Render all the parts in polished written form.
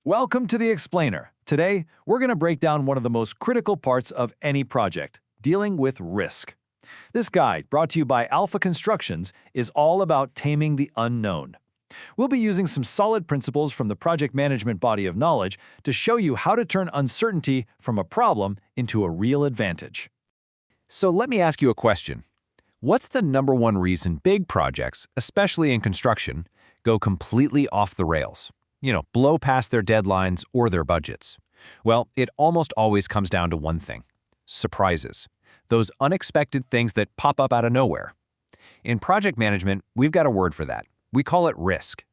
Welcome to The Explainer. Today, we're going to break down one of the most critical parts of any project, dealing with risk. This guide, brought to you by Alpha Constructions, is all about taming the unknown. We'll be using some solid principles from the project management body of knowledge to show you how to turn uncertainty from a problem into a real advantage. So let me ask you a question. What's the number one reason big projects, especially in construction, go completely off the rails? Blow past their deadlines or their budgets? Well, it almost always comes down to one thing: surprises. Those unexpected things that pop up out of nowhere. In project management, we've got a word for that. We call it risk.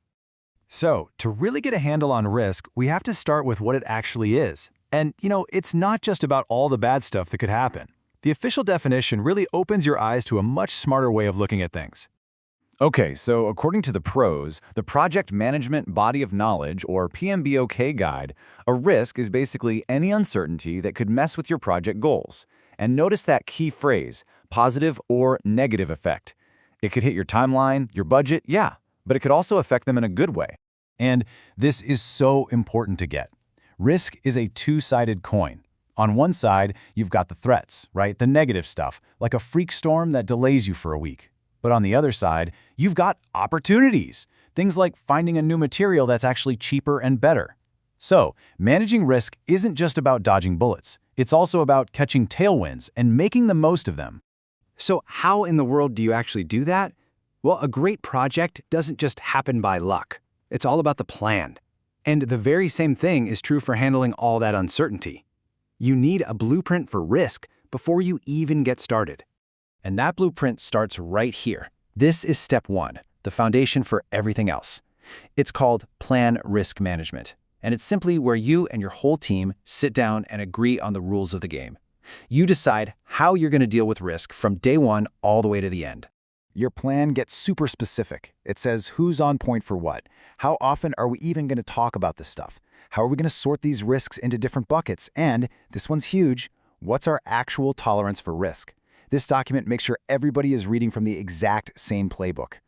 So, to really get a handle on risk, we have to start with what it actually is. And, it's not just about all the bad stuff that could happen. The official definition really opens your eyes to a much smarter way of looking at things. Okay, so according to the pros, the Project Management Body of Knowledge, or PMBOK guide, a risk is basically any uncertainty that could mess with your project goals. And notice that key phrase, positive or negative effect. It could hit your timeline, your budget, yeah, but it could also affect them in a good way. And this is so important to get. Risk is a two-sided coin. On one side, you've got the threats, right? The negative stuff, like a freak storm that delays you for a week. But on the other side, you've got opportunities, things like finding a new material that's actually cheaper and better. So, managing risk isn't just about dodging bullets. It's also about catching tailwinds and making the most of them. So how in the world do you actually do that? Well, a great project doesn't just happen by luck. It's all about the plan. And the very same thing is true for handling all that uncertainty. You need a blueprint for risk before you even get started. And that blueprint starts right here. This is step one, the foundation for everything else. It's called Plan Risk Management, and it's simply where you and your whole team sit down and agree on the rules of the game. You decide how you're going to deal with risk from day one all the way to the end. Your plan gets super specific. It says who's on point for what. How often are we even going to talk about this stuff? How are we going to sort these risks into different buckets? And, this one's huge, what's our actual tolerance for risk? This document makes sure everybody is reading from the exact same playbook.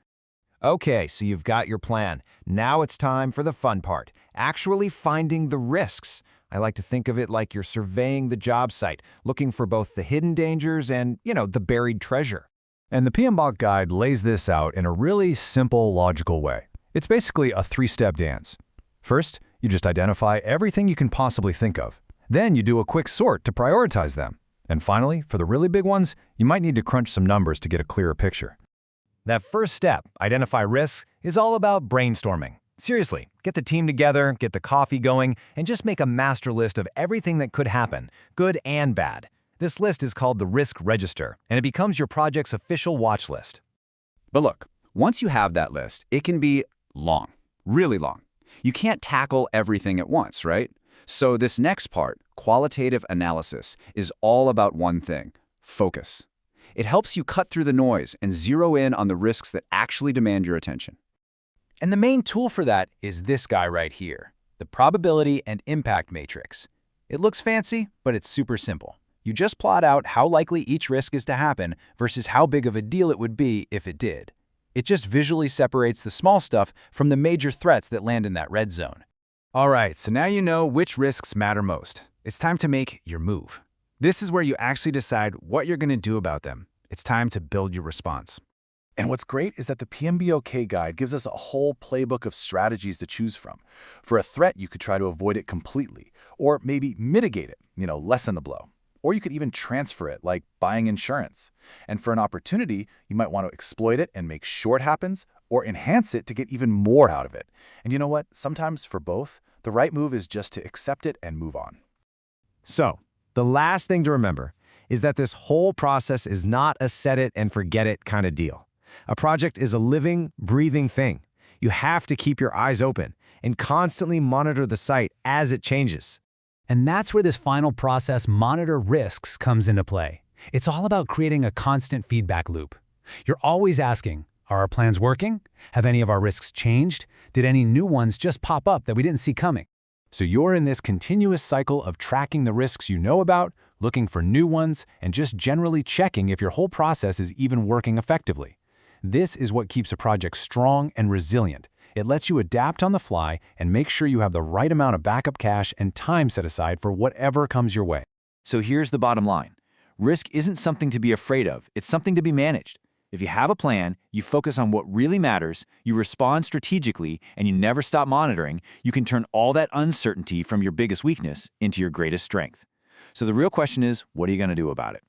Okay, so you've got your plan. Now it's time for the fun part, actually finding the risks. I like to think of it like you're surveying the job site, looking for both the hidden dangers and, the buried treasure. And the PMBOK guide lays this out in a really simple, logical way. It's basically a three-step dance. First, you just identify everything you can possibly think of. Then you do a quick sort to prioritize them. And finally, for the really big ones, you might need to crunch some numbers to get a clearer picture. That first step, identify risks, is all about brainstorming. Seriously, get the team together, get the coffee going, and just make a master list of everything that could happen, good and bad. This list is called the Risk Register, and it becomes your project's official watch list. But look, once you have that list, it can be long, really long. You can't tackle everything at once, right? So this next part, qualitative analysis, is all about one thing: focus. It helps you cut through the noise and zero in on the risks that actually demand your attention. And the main tool for that is this guy right here, the Probability and Impact Matrix. It looks fancy, but it's super simple. You just plot out how likely each risk is to happen versus how big of a deal it would be if it did. It just visually separates the small stuff from the major threats that land in that red zone. All right, so now you know which risks matter most. It's time to make your move. This is where you actually decide what you're going to do about them. It's time to build your response. And what's great is that the PMBOK guide gives us a whole playbook of strategies to choose from. For a threat, you could try to avoid it completely, or maybe mitigate it, lessen the blow. Or you could even transfer it, like buying insurance. And for an opportunity, you might want to exploit it and make sure it happens, or enhance it to get even more out of it. And you know what? Sometimes for both, the right move is just to accept it and move on. So, the last thing to remember is that this whole process is not a set-it-and-forget-it kind of deal. A project is a living, breathing thing. You have to keep your eyes open and constantly monitor the site as it changes. And that's where this final process, monitor risks, comes into play. It's all about creating a constant feedback loop. You're always asking, are our plans working? Have any of our risks changed? Did any new ones just pop up that we didn't see coming? So you're in this continuous cycle of tracking the risks you know about, looking for new ones, and just generally checking if your whole process is even working effectively. This is what keeps a project strong and resilient, It lets you adapt on the fly and make sure you have the right amount of backup cash and time set aside for whatever comes your way. So here's the bottom line. Risk isn't something to be afraid of, it's something to be managed. If you have a plan, you focus on what really matters, you respond strategically, and you never stop monitoring, you can turn all that uncertainty from your biggest weakness into your greatest strength. So the real question is, what are you going to do about it?